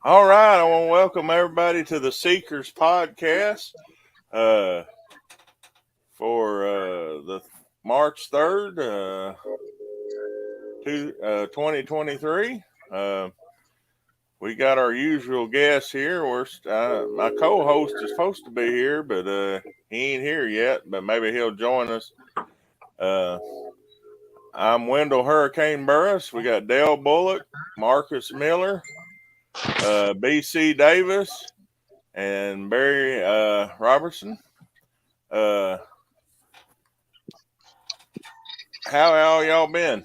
All right, I want to welcome everybody to the Seekers podcast for the March 3rd, 2023. We got our usual guest here. My co-host is supposed to be here, but he ain't here yet, but maybe he'll join us. I'm Wendell Hurricane Burris. We got Dale Bullock, Marcus Miller, BC Davis, and Barry Robertson. How all y'all been?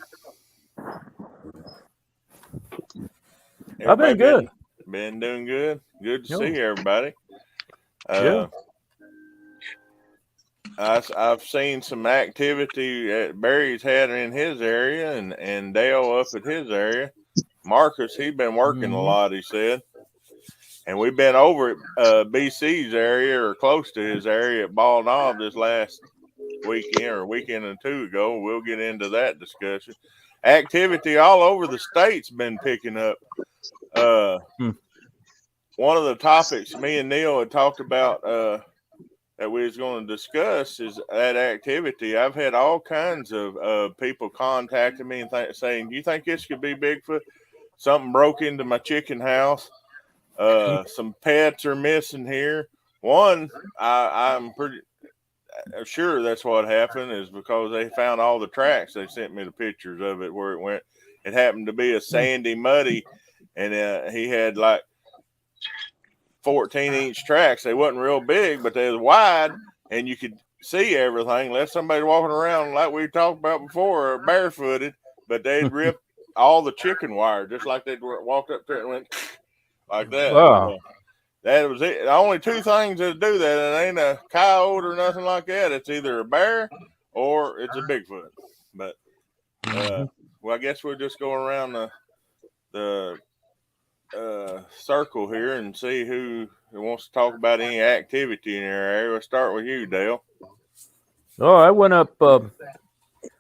I've been good. Been doing good. Good to see everybody. I've seen some activity that Barry's had in his area and Dale up at his area. Marcus, he's been working a lot, he said. And we've been over at BC's area or close to his area at Ball Knob this last weekend or weekend or two ago. We'll get into that discussion. Activity all over the state's been picking up. One of the topics me and Neil had talked about that we was going to discuss is that activity. I've had all kinds of people contacting me and saying, "Do you think this could be Bigfoot? Something broke into my chicken house. Some pets are missing here." One, I'm pretty sure that's what happened, is because they found all the tracks. They sent me the pictures of it where it went. It happened to be a sandy, muddy, and he had like 14-inch tracks. They wasn't real big, but they was wide, and you could see everything unless somebody walking around like we talked about before, barefooted. But they'd ripped all the chicken wire just like they'd walked up there and went like that. Wow. That was it. The only two things that do that, it ain't a coyote or nothing like that. It's either a bear or it's a Bigfoot. But well, I guess we'll just go around the circle here and see who wants to talk about any activity in their area. We'll start with you, Dale. Oh, I went up on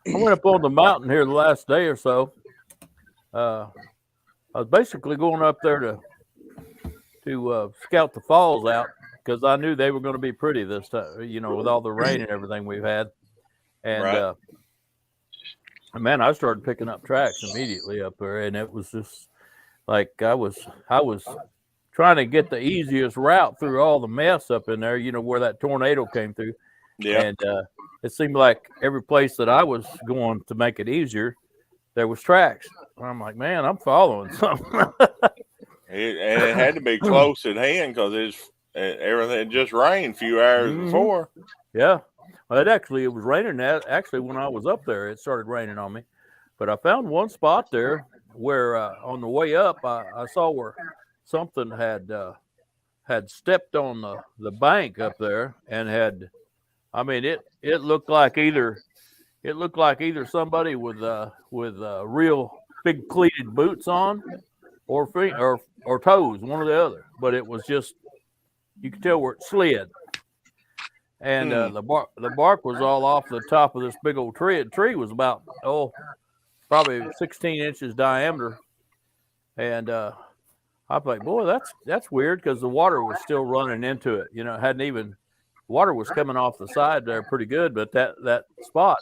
the mountain here the last day or so. I was basically going up there to scout the falls out because I knew they were going to be pretty this time, with all the rain and everything we've had. And man, I started picking up tracks immediately up there, and it was just like I was trying to get the easiest route through all the mess up in there, where that tornado came through. Yeah. And it seemed like every place that I was going to make it easier, there was tracks. I'm like, man, I'm following something. It had to be close at hand because everything just rained a few hours before. Yeah. Well, it was raining. Actually, when I was up there, it started raining on me. But I found one spot there where on the way up, I saw where something had stepped on the bank up there and it looked like either somebody with real big cleated boots on or toes, one or the other. But it was just, you could tell where it slid. And the bark was all off the top of this big old tree. The tree was about, probably 16 inches diameter. And I thought, boy, that's weird, because the water was still running into it. Water was coming off the side there pretty good, but that spot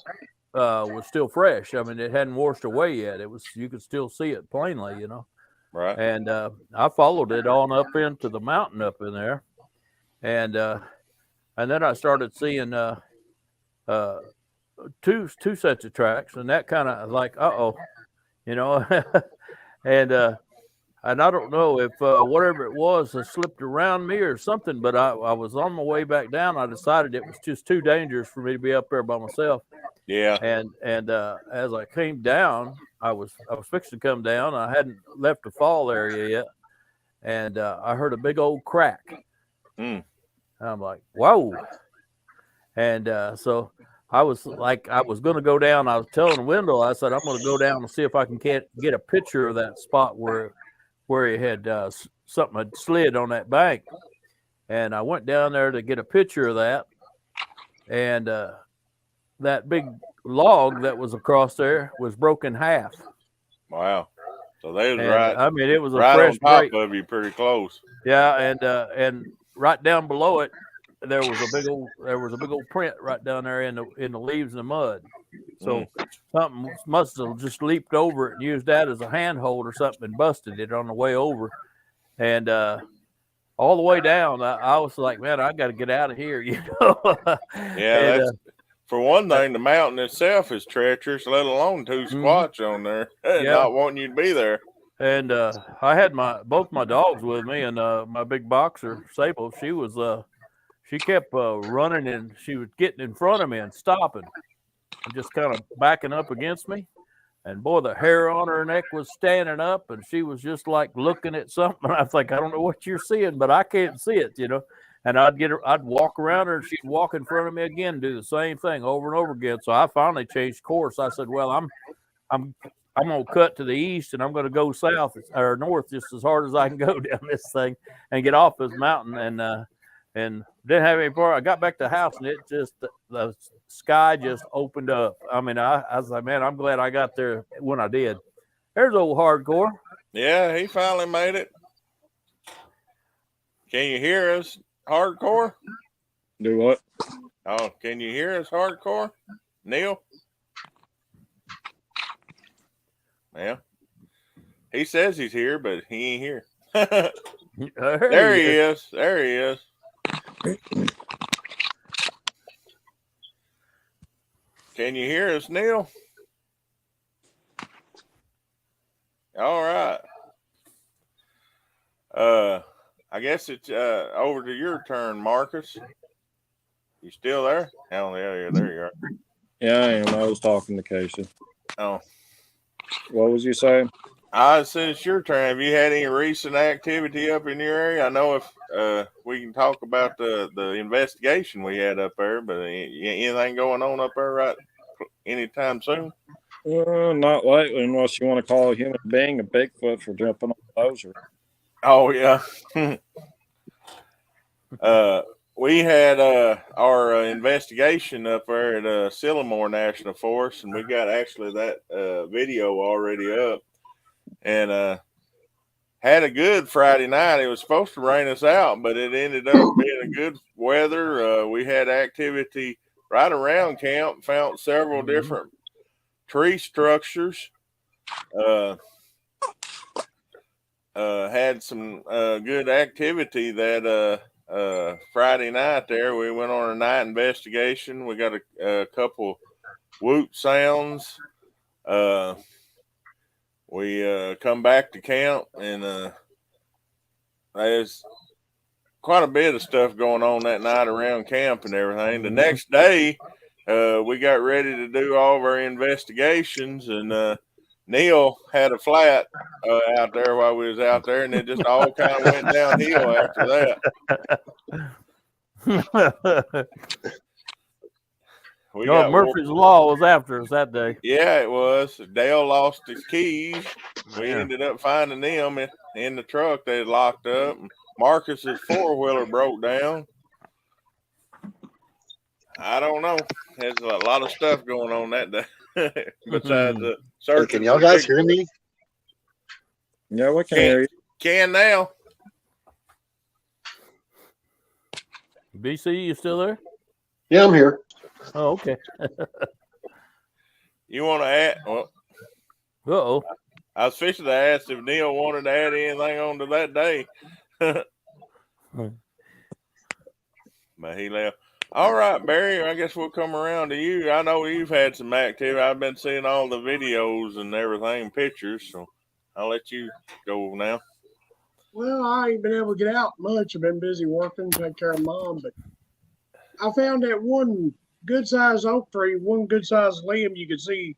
was still fresh. I mean, it hadn't washed away yet. You could still see it plainly, Right. And I followed it on up into the mountain up in there. And then I started seeing two sets of tracks, and that kind of like, and I don't know if whatever it was has slipped around me or something, but I was on my way back down. I decided it was just too dangerous for me to be up there by myself. Yeah. And as I came down, I was fixing to come down. I hadn't left the fall area yet, and I heard a big old crack. I'm like, whoa. And so I was going to go down. I was telling Wendell, I said, I'm going to go down and see if I can get a picture of that spot where he had something had slid on that bank. And I went down there to get a picture of that. And that big log that was across there was broken in half. Wow. So they was And right. I mean, it was a right fresh on top break. of you, pretty close. Yeah, and right down below it, there was a big old print right down there in the leaves and the mud. So something must have just leaped over it and used that as a handhold or something and busted it on the way over. And all the way down, I was like, man, I got to get out of here, you know. Yeah, and, that's for one thing. The mountain itself is treacherous, let alone two squatch on there, Yeah. not wanting you to be there. And I had both my dogs with me, and my big boxer Sable. She kept running, and she was getting in front of me and stopping, and just kind of backing up against me. And boy, the hair on her neck was standing up, and she was just like looking at something. I was like, I don't know what you're seeing, but I can't see it, you know. And I'd walk around her, and she'd walk in front of me again, do the same thing over and over again. So I finally changed course. I said, well, I'm gonna cut to the east, and I'm gonna go south or north just as hard as I can go down this thing and get off this mountain. And didn't have any part. I got back to the house, and it just the sky just opened up. I mean, I was like, man, I'm glad I got there when I did. There's old Hardcore. Yeah, he finally made it. Can you hear us, Hardcore? Do what? Oh, can you hear us, Hardcore? Neil? Yeah. He says he's here, but he ain't here. There he is. There he is. Can you hear us, Neil? All right. I guess it's over to your turn, Marcus. You still there? Oh, yeah, there you are. Yeah, I am. I was talking to Casey. Oh. What was you saying? I said it's your turn. Have you had any recent activity up in your area? I know if we can talk about the investigation we had up there, but anything going on up there right anytime soon? Not lately, unless you want to call a human being a Bigfoot for jumping on a dozer. Oh, yeah. We had our investigation up there at Sillamore National Forest, and we got actually that video already up. And had a good Friday night. It was supposed to rain us out, but it ended up being a good weather. We had activity right around camp, found several different tree structures. Had some good activity that Friday night there. We went on a night investigation. We got a couple whoop sounds. We come back to camp, and there's quite a bit of stuff going on that night around camp and everything. The next day, we got ready to do all of our investigations, and Neil had a flat out there while we was out there, and it just all kind of went downhill after that. Murphy's Law was after us that day. Yeah, it was. Dale lost his keys. We ended up finding them in the truck they had locked up. Marcus's four-wheeler broke down. I don't know. There's a lot of stuff going on that day. Besides the search. Can y'all guys hear me? Yeah, we can hear you. Can now. BC, you still there? Yeah, I'm here. Oh, okay. You want to add? Well, uh-oh. I was fixing to ask if Neil wanted to add anything on to that day. But he left. All right, Barry, I guess we'll come around to you. I know you've had some activity. I've been seeing all the videos and everything, pictures, so I'll let you go now. Well, I ain't been able to get out much. I've been busy working, take care of Mom, but I found that one good-sized oak tree, one good-sized limb you could see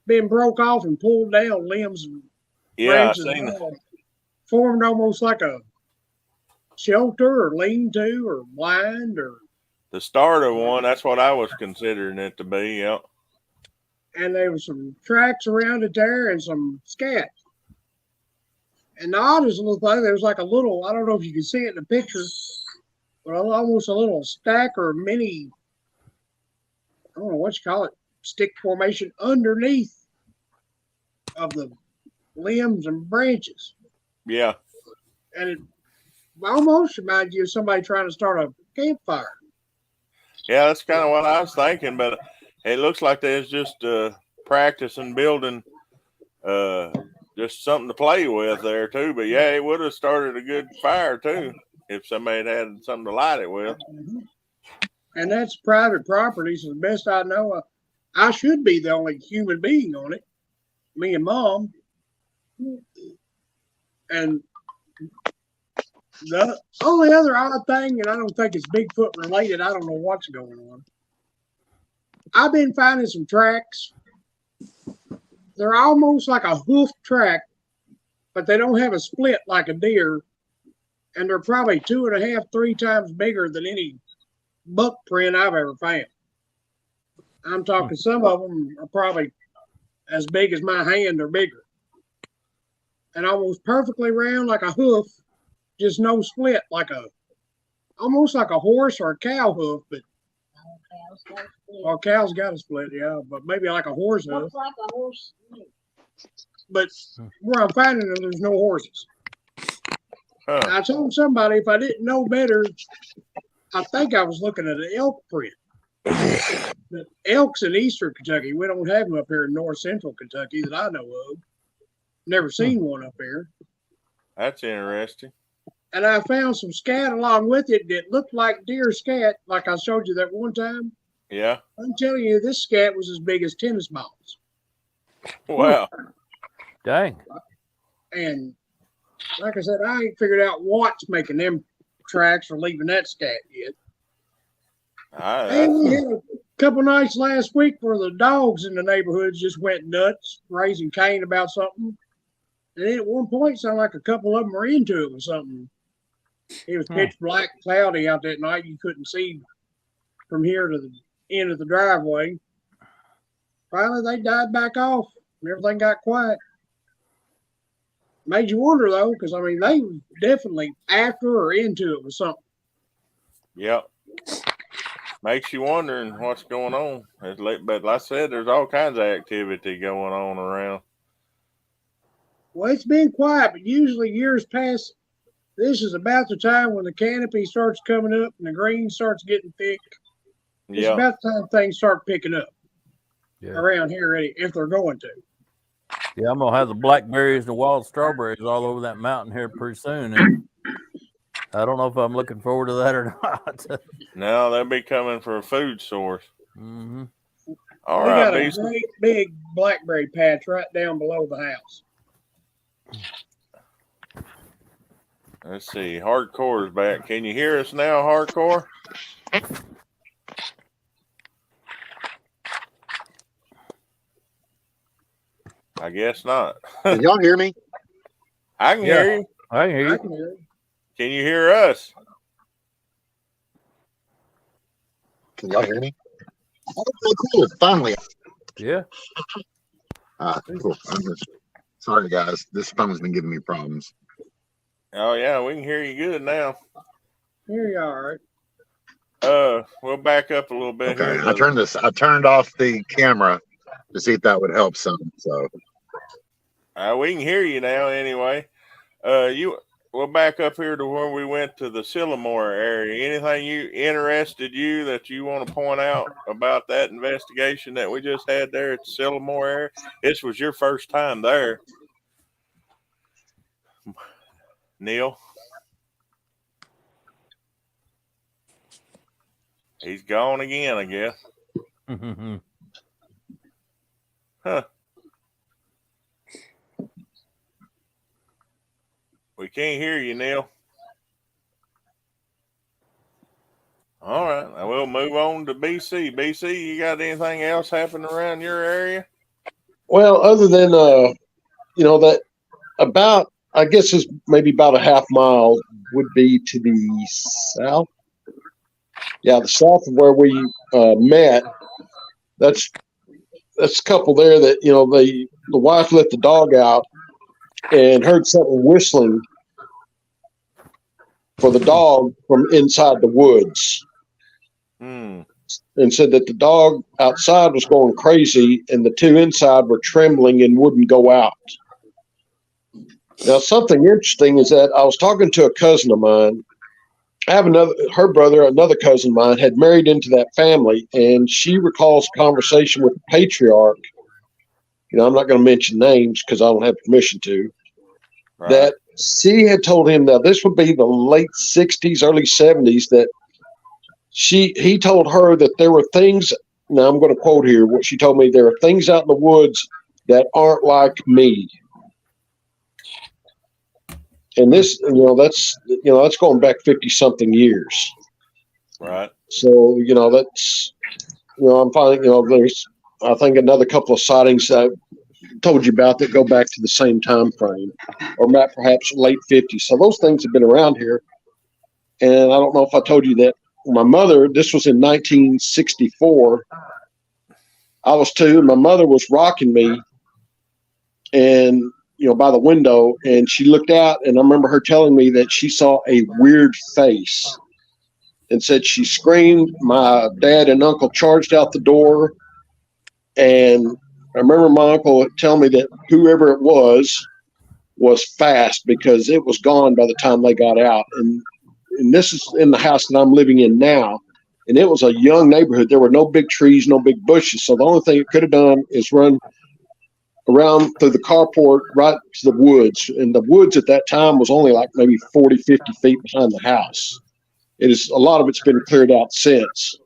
being broke off and pulled down, limbs and branches formed almost like a shelter or lean-to or blind or the starter one. That's what I was considering it to be. Yep. And there was some tracks around it there and some scat. And the oddest little thing, there was like a little, I don't know if you can see it in the picture, but almost a little stack or mini, I don't know what you call it, stick formation underneath of the limbs and branches. Yeah. And it almost reminds you of somebody trying to start a campfire. Yeah, that's kind of what I was thinking, but it looks like there's just practicing building just something to play with there too. But yeah, it would have started a good fire too if somebody had something to light it with. Mm-hmm. And that's private property, so the best I know, I should be the only human being on it. Me and Mom. And the only other odd thing, and I don't think it's Bigfoot related, I don't know what's going on. I've been finding some tracks. They're almost like a hoof track, but they don't have a split like a deer. And they're probably 2.5, 3 times bigger than any buck print I've ever found. I'm talking some of them are probably as big as my hand or bigger. And almost perfectly round like a hoof, just no split, almost like a horse or a cow hoof, but cow's got a split, yeah, but maybe like a horse hoof. Looks like a horse. But where I'm finding them, there's no horses. Huh. I told somebody if I didn't know better, I think I was looking at an elk print. But elks in eastern Kentucky, we don't have them up here in north central Kentucky that I know of. Never seen one up here. That's interesting. And I found some scat along with it that looked like deer scat, like I showed you that one time. Yeah. I'm telling you, this scat was as big as tennis balls. Wow. Dang. And like I said, I ain't figured out what's making them tracks or leaving that scat yet. And we had a couple nights last week where the dogs in the neighborhoods just went nuts, raising Cain about something. And then at one point, it sounded like a couple of them were into it with something. It was pitch black, cloudy out that night. You couldn't see from here to the end of the driveway. Finally, they died back off, and everything got quiet. Made you wonder, though, because, I mean, they were definitely after or into it with something. Yep. Makes you wondering what's going on. But like I said, there's all kinds of activity going on around. Well, it's been quiet, but usually years past, this is about the time when the canopy starts coming up and the green starts getting thick. It's about the time things start picking up around here, if they're going to. Yeah, I'm gonna have the blackberries and the wild strawberries all over that mountain here pretty soon. And I don't know if I'm looking forward to that or not. No, they'll be coming for a food source. Mm-hmm. All we right, got a great big blackberry patch right down below the house. Let's see. Hardcore is back. Can you hear us now, Hardcore? I guess not. Can y'all hear me? I can hear you. I can hear you. Can you hear us? Can y'all hear me? Oh, cool. Finally. Yeah. Cool. Sorry, guys. This phone's been giving me problems. Oh, yeah. We can hear you good now. Here you are, right? We'll back up a little bit Okay. here. I turned off the camera to see if that would help some. So we can hear you now anyway. We'll back up here to where we went to the Sycamore area. Anything interested you that you want to point out about that investigation that we just had there at the Sycamore area? This was your first time there, Neil. He's gone again, I guess. Huh. We can't hear you, Neil. All right. We'll move on to BC. BC, you got anything else happening around your area? Well, other than, that about, I guess it's maybe about a half mile would be to the south. Yeah, the south of where we met. That's a couple there that, the wife let the dog out and heard something whistling for the dog from inside the woods. And said that the dog outside was going crazy and the two inside were trembling and wouldn't go out. Now, something interesting is that I was talking to a cousin of mine. I have her brother, another cousin of mine, had married into that family, and she recalls a conversation with the patriarch. I'm not going to mention names because I don't have permission to. Right. That she had told him that this would be the late 60s, early 70s, that he told her that there were things. Now I'm going to quote here what she told me. There are things out in the woods that aren't like me. And this, that's going back 50 something years. Right. So, that's, I'm finding, there's, I think another couple of sightings I told you about that go back to the same time frame, or perhaps late 50s. So those things have been around here. And I don't know if I told you that my mother, this was in 1964. I was 2, and my mother was rocking me and, by the window, and she looked out, and I remember her telling me that she saw a weird face and said she screamed. My dad and uncle charged out the door, and I remember my uncle telling me that whoever it was fast because it was gone by the time they got out. And this is in the house that I'm living in now. And it was a young neighborhood. There were no big trees, no big bushes. So the only thing it could have done is run around through the carport right to the woods. And the woods at that time was only like maybe 40, 50 feet behind the house. A lot of it's been cleared out since.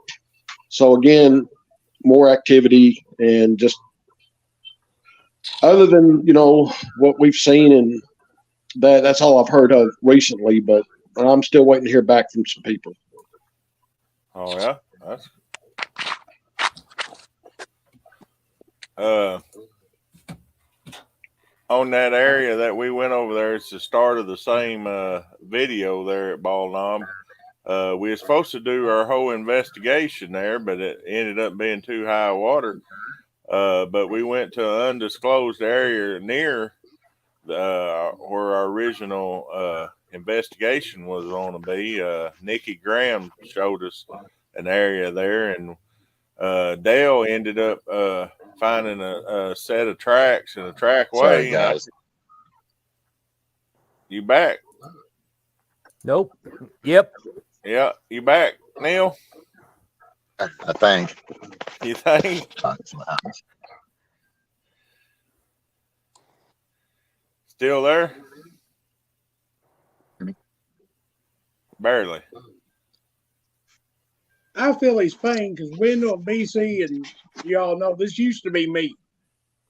So again, more activity, and just other than, what we've seen, and that's all I've heard of recently, but I'm still waiting to hear back from some people. Oh yeah, that's on that area that we went over there. It's the start of the same video there at Ball Knob. We were supposed to do our whole investigation there, but it ended up being too high water. But we went to an undisclosed area near where our original investigation was going to be. Nikki Graham showed us an area there, and Dale ended up finding a set of tracks and a trackway. Sorry, guys. You back? Nope. Yep. Yeah, you back, Neil? I think. You think? Still there? Barely. I feel his pain because we're in BC, and y'all know this used to be me.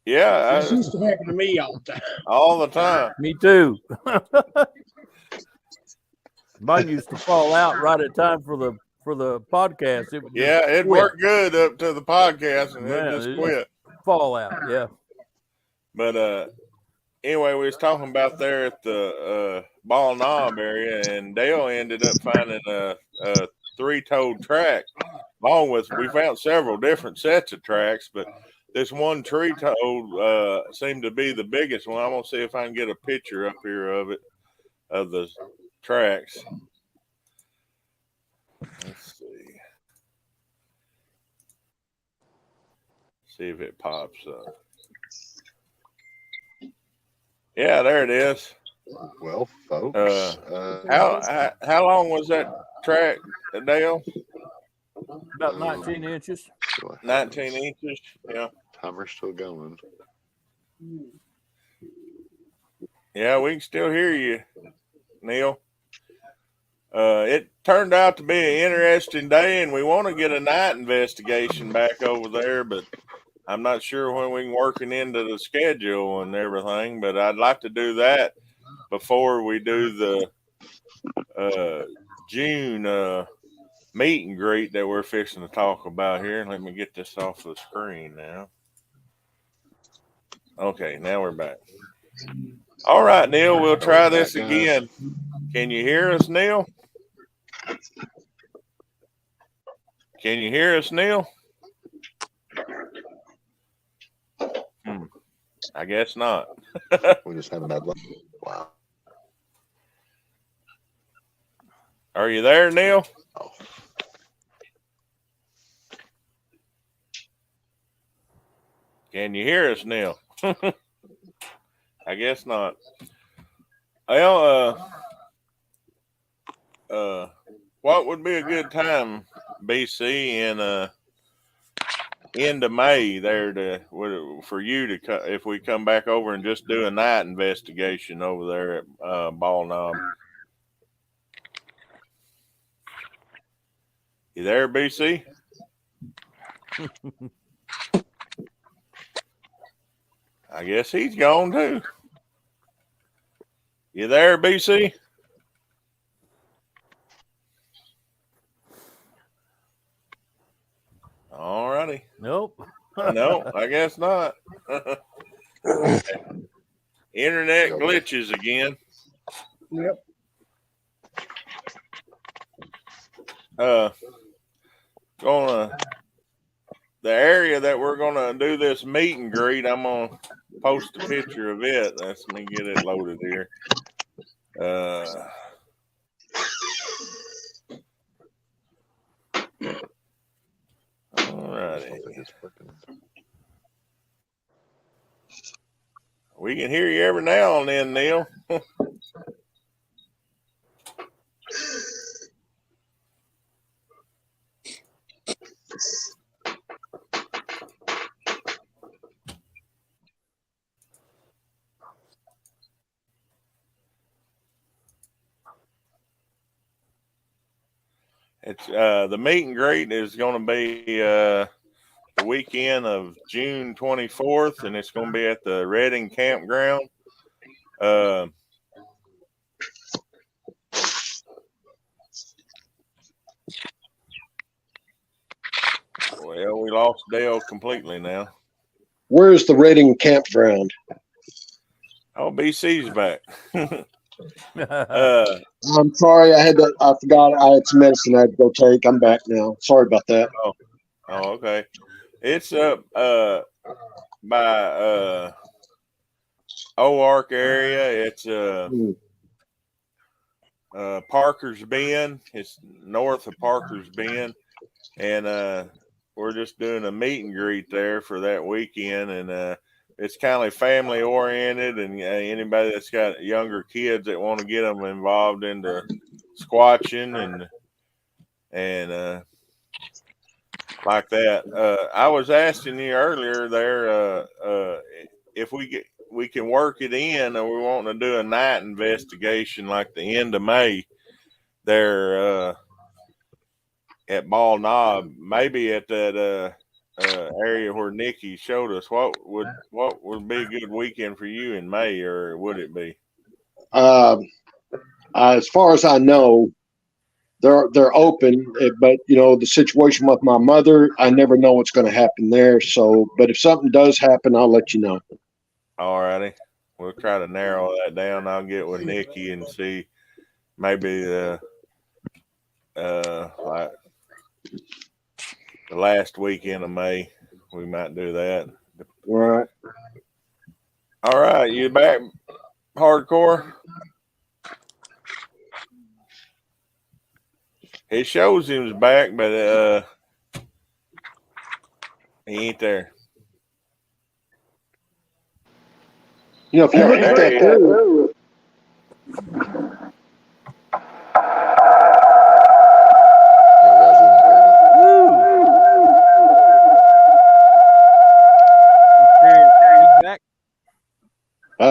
Yeah, This used to happen to me all the time. all the time. Me too. Mine used to fall out right at time for the podcast. It would Yeah, it worked good up to the podcast, and Man, it just quit. fall out. Yeah. But anyway, we was talking about there at the Ball Knob area, and Dale ended up finding a 3-toed track. Along with, we found several different sets of tracks, but this one 3-toed seemed to be the biggest one. I'm gonna see if I can get a picture up here of it, of the tracks. Let's see if it pops up. Yeah, there it is. Well, folks, How long was that track, Dale? About 19 inches. 19 inches. Yeah. Timer's still going. Yeah, we can still hear you, Neil. It turned out to be an interesting day, and we want to get a night investigation back over there, but I'm not sure when we can work it into the schedule and everything, but I'd like to do that before we do the June meet and greet that we're fixing to talk about here. Let me get this off the screen now. Okay, now we're back. All right, Neil, we'll try this again. Can you hear us, Neil? Can you hear us, Neil? I guess not. We just haven't had luck. Wow. Are you there, Neil? Oh. Can you hear us, Neil? I guess not. Well, what would be a good time, BC, in end of May there for you to if we come back over and just do a night investigation over there at Ball Knob? You there, BC? I guess he's gone too. You there, BC? All righty. Nope. No, I guess not. Internet glitches again. Yep. The area that we're gonna do this meet and greet, I'm gonna post a picture of it. Let me get it loaded here. All righty. We can hear you every now and then, Neil. It's the meet and greet is going to be the weekend of June 24th, and it's going to be at the Redding Campground. Well, we lost Dale completely now. Where's the Redding campground? Oh, BC's back. I'm sorry, I forgot I had some medicine I had to go take. I'm back now. Sorry about that. Oh, okay. It's up by Oark area. It's Parker's Bend. It's north of Parker's Bend, and we're just doing a meet and greet there for that weekend, and it's kind of family oriented, and anybody that's got younger kids that want to get them involved into squatching and like that. I was asking you earlier there if we can work it in, or we want to do a night investigation like the end of May there at Ball Knob, maybe at that area where Nikki showed us. What would be a good weekend for you in May, or would it be? As far as I know, they're open, but the situation with my mother, I never know what's going to happen there. So, but if something does happen, I'll let you know. All righty, we'll try to narrow that down. I'll get with Nikki and see maybe like the last weekend of May, we might do that. All right. All right, you back, Hardcore? It shows him's back, but he ain't there. If you look at that through,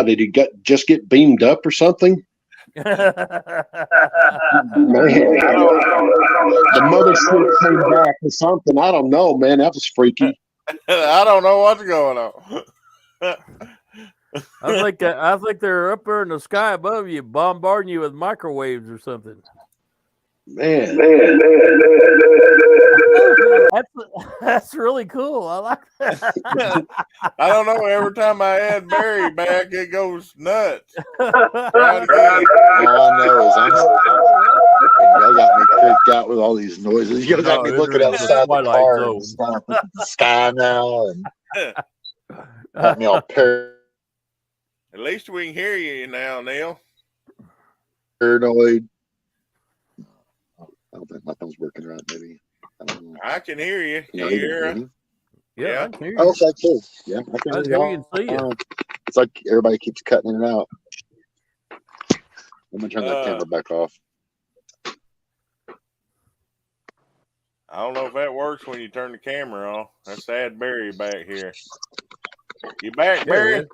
did he just get beamed up or something? Man, the mother came back or something. I don't know, man. That was freaky. I don't know what's going on. I think they're up there in the sky above you, bombarding you with microwaves or something. Man. That's really cool. I like that. I don't know. Every time I add Barry back, it goes nuts. All I know is y'all got me freaked out with all these noises. You got me looking outside the car and stuff at the sky now, and got me all paranoid. At least we can hear you now, Neil. I don't think my phone's working right, maybe. I don't know. I can hear you. Can you hear me? Yeah, I can hear you. Oh, okay, cool. Yeah, I can I hear can hear you y'all. and see you. It's like everybody keeps cutting in and out. Let me turn that camera back off. I don't know if that works when you turn the camera off. That's sad Barry back here. You back, Barry?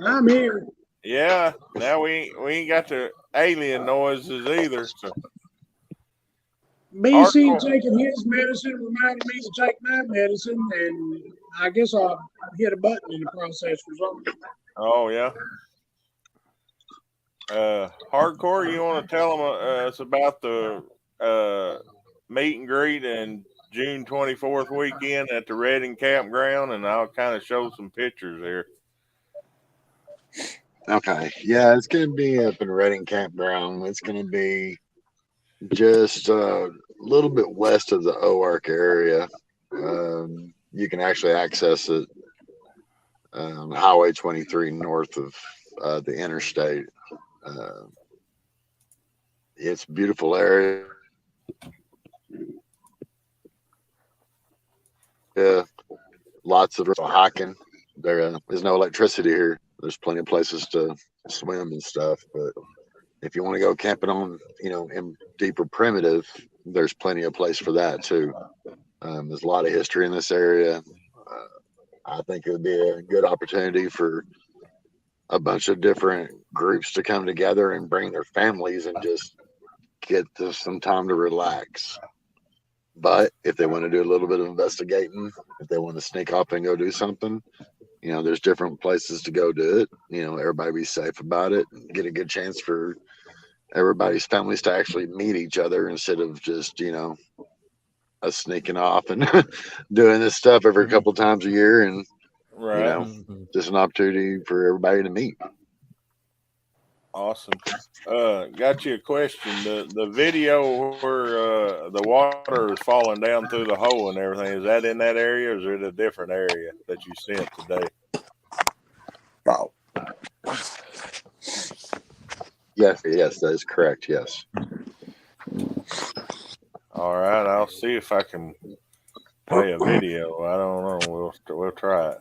I'm here. Yeah. Now we ain't got the alien noises either. So. BC taking his medicine reminded me to take my medicine, and I guess I hit a button in the process for something. Oh yeah. Hardcore, you want to tell them us about the meet and greet and June 24th weekend at the Redding Campground, and I'll kind of show some pictures here. Okay. Yeah, it's going to be up in Redding Campground. It's going to be just a little bit west of the OARC area. You can actually access it Highway 23 north of the interstate. It's a beautiful area. Lots of hiking. There is no electricity here. There's plenty of places to swim and stuff, but if you want to go camping on, in deeper primitive, there's plenty of place for that too. There's a lot of history in this area. I think it would be a good opportunity for a bunch of different groups to come together and bring their families and just get some time to relax. But if they want to do a little bit of investigating, if they want to sneak off and go do something, there's different places to go do it. Everybody be safe about it and get a good chance for everybody's families to actually meet each other instead of just, us sneaking off and doing this stuff every couple times a year. And, right. Just an opportunity for everybody to meet. Awesome. Got you a question. The video where the water is falling down through the hole and everything, is that in that area, or is it a different area that you sent today? Oh. Yes, that is correct. Yes. All right, I'll see if I can play a video. I don't know. We'll try it.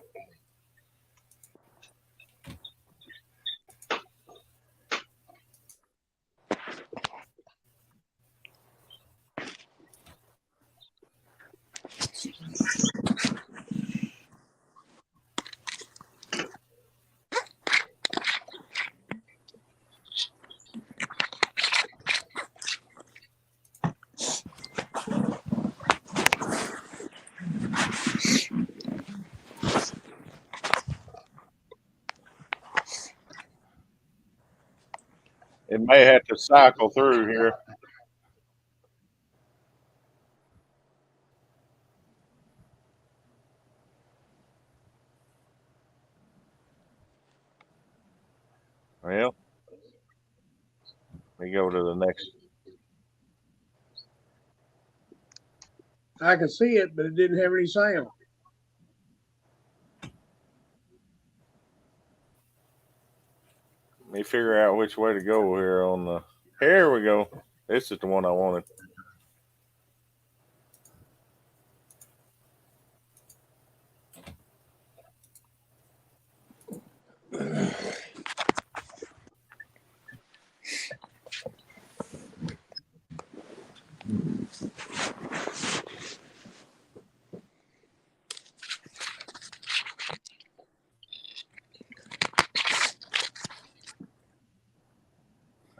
It may have to cycle through here. Well, let me go to the next. I could see it, but it didn't have any sound. Let me figure out which way to go here on the. Here we go. This is the one I wanted.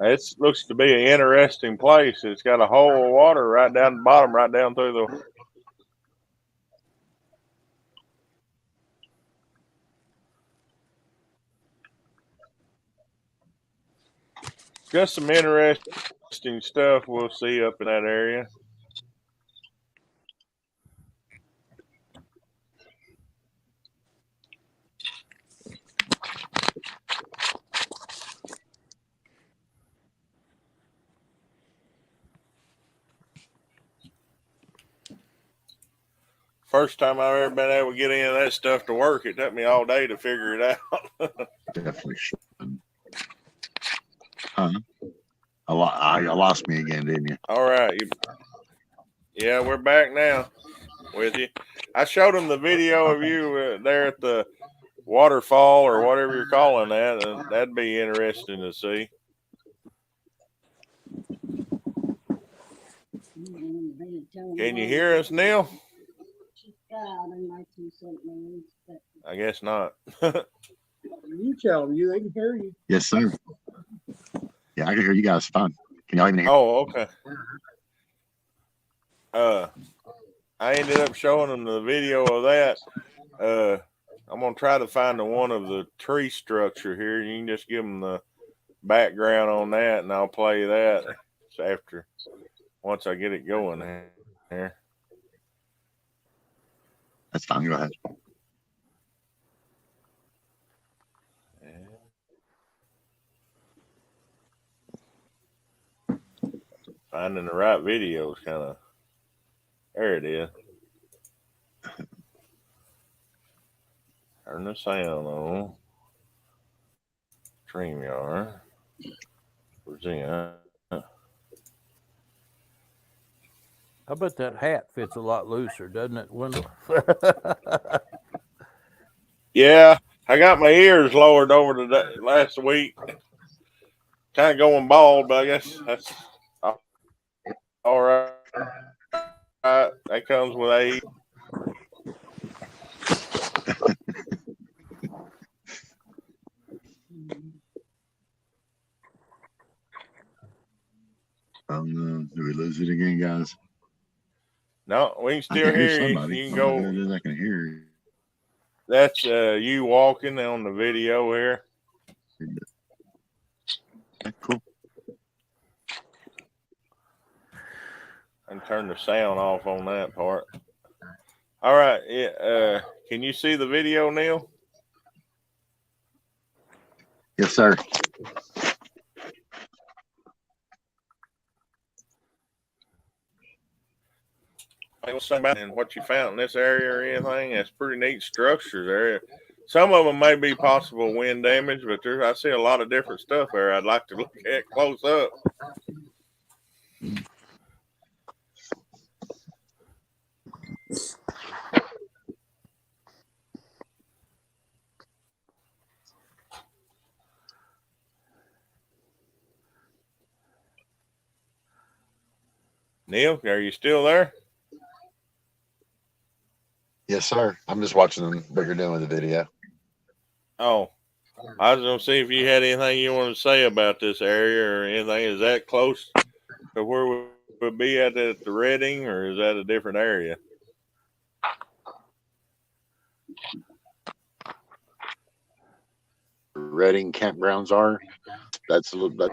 It looks to be an interesting place. It's got a hole of water right down the bottom, right down through the. Just some interesting stuff we'll see up in that area. First time I've ever been able to get any of that stuff to work. It took me all day to figure it out. Definitely should. Huh? You lost me again, didn't you? All right. Yeah, we're back now with you. I showed them the video of you there at the waterfall or whatever you're calling that, and that'd be interesting to see. Can you hear us, Neil? I guess not. You tell them, they can hear you. Yes, sir. Yeah, I can hear you guys fine. Can y'all even hear? Oh, okay. I ended up showing them the video of that. I'm gonna try to find the one of the tree structure here. You can just give them the background on that, and I'll play that after once I get it going here. That's fine. Go ahead. Finding the right video is kind of, there it is. Turn the sound on. StreamYard. Present. I bet that hat fits a lot looser, doesn't it, Wendell? Yeah, I got my ears lowered over today, last week. Kind of going bald, but I guess that's all right. That comes with age. Did we lose it again, guys? No, we can still hear you. You can go. I can hear you. That's you walking on the video here. Cool. And turn the sound off on that part. All right. Yeah. Can you see the video, Neil? Yes, sir. What's about and what you found in this area or anything? That's pretty neat structures there. Some of them may be possible wind damage, but I see a lot of different stuff there. I'd like to look at close up. Neil, are you still there? Yes, sir. I'm just watching what you're doing with the video. Oh, I was gonna see if you had anything you want to say about this area or anything. Is that close to where we would be at the Redding, or is that a different area? Redding campgrounds are. That's a little bit.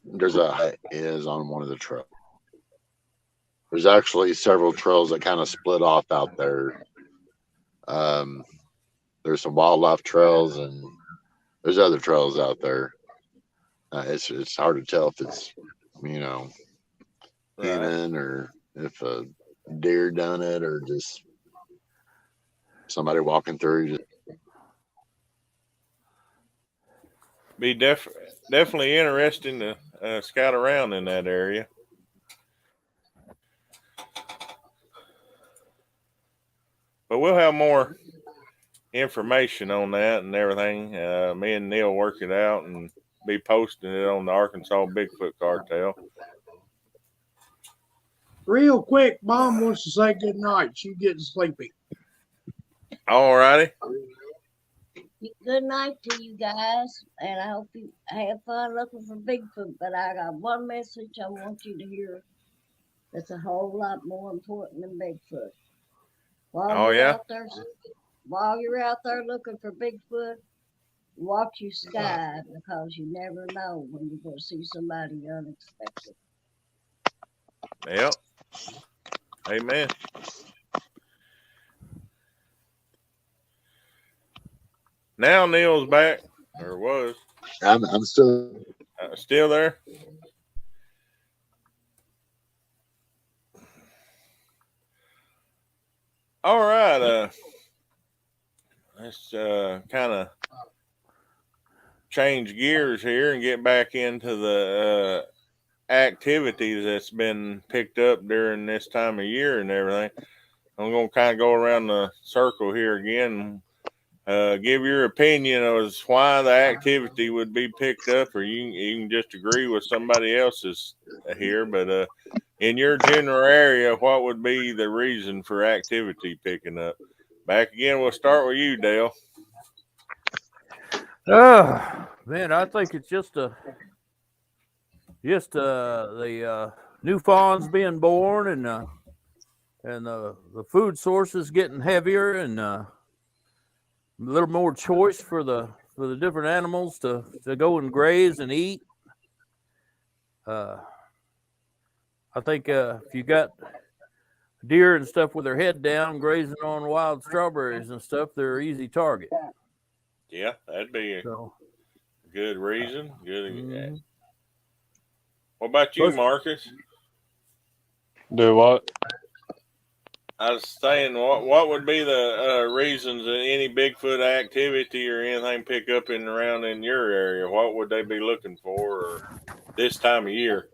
There's a is on one of the trails. There's actually several trails that kind of split off out there. There's some wildlife trails and there's other trails out there. It's hard to tell if it's human or if a deer done it or just somebody walking through. Be definitely interesting to scout around in that area. But we'll have more information on that and everything. Me and Neil work it out and be posting it on the Arkansas Bigfoot Cartel. Real quick, Mom wants to say good night. She's getting sleepy. All righty. Good night to you guys, and I hope you have fun looking for Bigfoot. But I got one message I want you to hear that's a whole lot more important than Bigfoot. While you're out there looking for Bigfoot, watch your sky, because you never know when you're going to see somebody unexpected. Yep. Amen. Now Neil's back, or was. I'm Still there. All right. Let's kind of change gears here and get back into the activities that's been picked up during this time of year and everything. I'm going to kind of go around the circle here again. give your opinion as why the activity would be picked up, or you can just agree with somebody else's here. But in your general area, what would be the reason for activity picking up? Back again, we'll start with you, Dale. Man, I think it's just the new fawns being born, and the food sources getting heavier, and a little more choice for the different animals to go and graze and eat. I think if you got deer and stuff with their head down grazing on wild strawberries and stuff, they're an easy target. Yeah, that'd be a good reason. Good. Mm-hmm. What about you, Marcus? Do what? I was saying, what would be the reasons that any Bigfoot activity or anything pick up around in your area? What would they be looking for, or this time of year?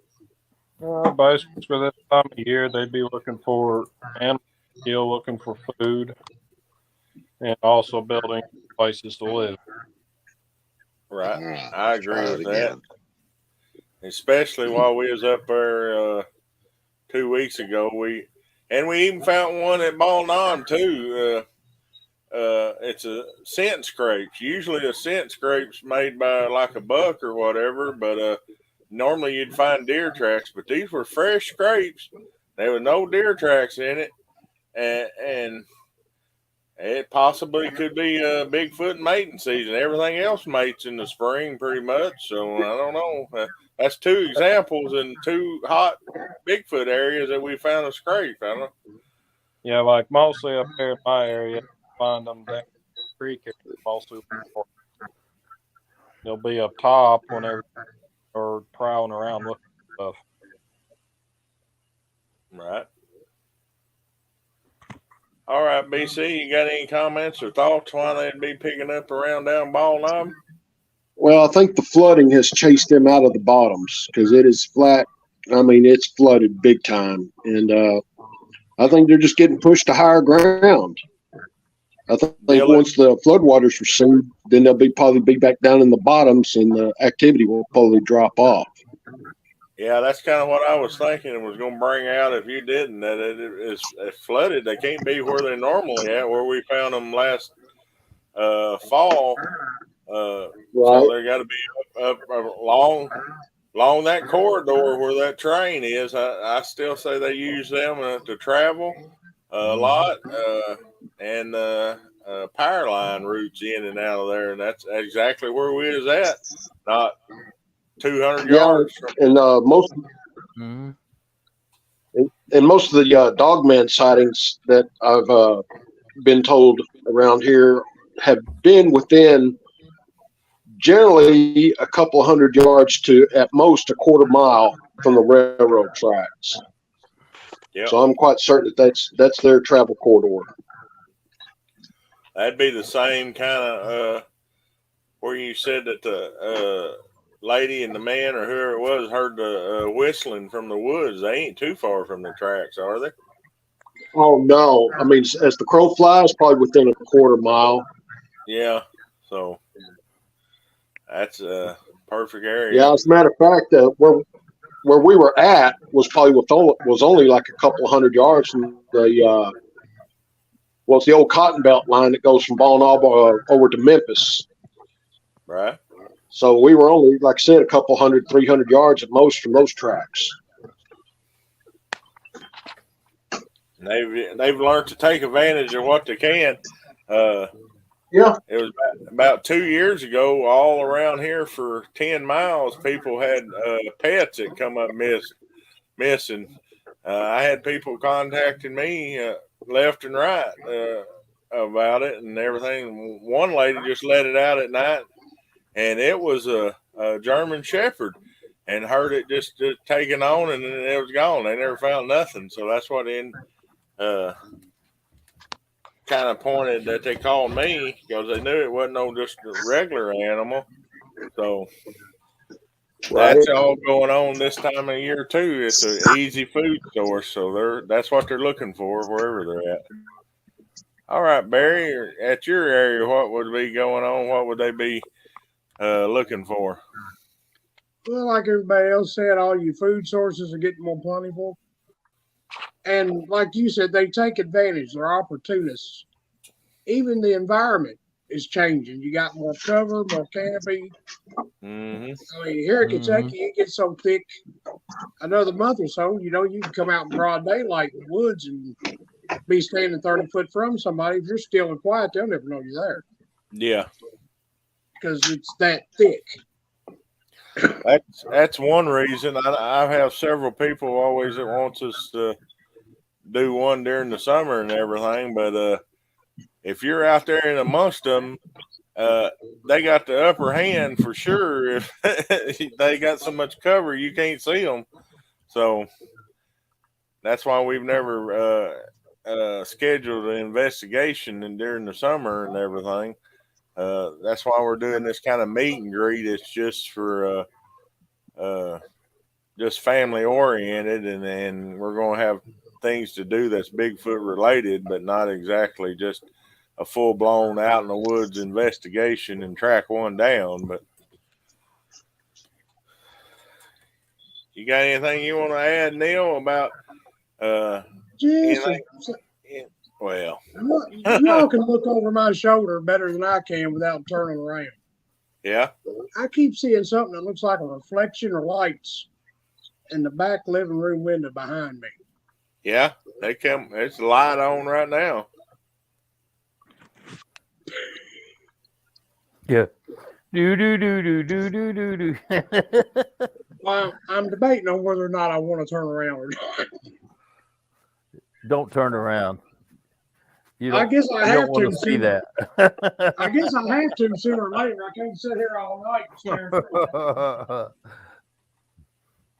Basically, this time of year, they'd be looking for animals, still looking for food, and also building places to live. Right, I agree with that. Especially while we was up there 2 weeks ago, we even found one at Ball Nom too. It's a scent scrapes. Usually a scent scrape's made by like a buck or whatever, but normally you'd find deer tracks, but these were fresh scrapes. There were no deer tracks in it, and it possibly could be Bigfoot mating season. Everything else mates in the spring pretty much, so I don't know. That's two examples in two hot Bigfoot areas that we found a scrape. I don't know. Yeah, like mostly up here in my area, find them down the creek area, mostly. They'll be up top whenever or prowling around looking for stuff. Right. All right, BC, you got any comments or thoughts why they'd be picking up around down Ball Knob? Well, I think the flooding has chased them out of the bottoms because it is flat. I mean, it's flooded big time. And I think they're just getting pushed to higher ground. I think once the floodwaters recede, then they'll probably be back down in the bottoms and the activity will probably drop off. Yeah, that's kind of what I was thinking. It was going to bring out if you didn't that it's flooded. They can't be where they normally at, where we found them last fall. Right. So they got to be up along that corridor where that train is. I still say they use them to travel a lot and power line routes in and out of there, and that's exactly where we was at. Not 200 yards. And most of the dogman sightings that I've been told around here have been within generally a couple 100 yards to at most a quarter mile from the railroad tracks. Yep. So I'm quite certain that's their travel corridor. That'd be the same kind of where you said that the lady and the man or whoever it was heard the whistling from the woods. They ain't too far from the tracks, are they? Oh, no. I mean, as the crow flies, probably within a quarter mile. Yeah. So that's a perfect area. Yeah, as a matter of fact, where we were at was probably was only like a couple 100 yards from the it's the old Cotton Belt line that goes from Ball Knob over to Memphis. Right. So we were only, like I said, a couple 300 yards at most from those tracks. They've learned to take advantage of what they can. Yeah. It was about 2 years ago, all around here for 10 miles, people had pets that come up missing. I had people contacting me left and right about it and everything. One lady just let it out at night, and it was a German Shepherd, and heard it just taking on, and then it was gone. They never found nothing. So that's what kind of pointed that they called me, because they knew it wasn't no just a regular animal. So that's all going on this time of year too. It's an easy food source, so that's what they're looking for wherever they're at. All right, Barry, at your area, what would be going on? What would they be looking for? Well, like everybody else said, all your food sources are getting more plentiful. And like you said, they take advantage. They're opportunists. Even the environment is changing. You got more cover, more canopy. Mm-hmm. I mean, here in Kentucky, it gets so thick. Another month or so, you can come out in broad daylight in the woods and be standing 30 foot from somebody. If you're still and quiet, they'll never know you're there. Yeah. Because it's that thick. That's one reason. I have several people always that wants us to do one during the summer and everything, but if you're out there and amongst them, they got the upper hand for sure. If they got so much cover, you can't see them. So that's why we've never scheduled an investigation during the summer and everything. That's why we're doing this kind of meet and greet. It's just for just family oriented, and we're going to have things to do that's Bigfoot related, but not exactly just a full blown out in the woods investigation and track one down. But you got anything you want to add, Neil, about anything? Well, y'all can look over my shoulder better than I can without turning around. Yeah. I keep seeing something that looks like a reflection or lights in the back living room window behind me. Yeah, they come. It's light on right now. Yeah. Do do do do do do do do. Well, I'm debating on whether or not I want to turn around or not. Don't turn around. I guess I have don't want to see that. I guess I have to sooner or later. I can't sit here all night and stare.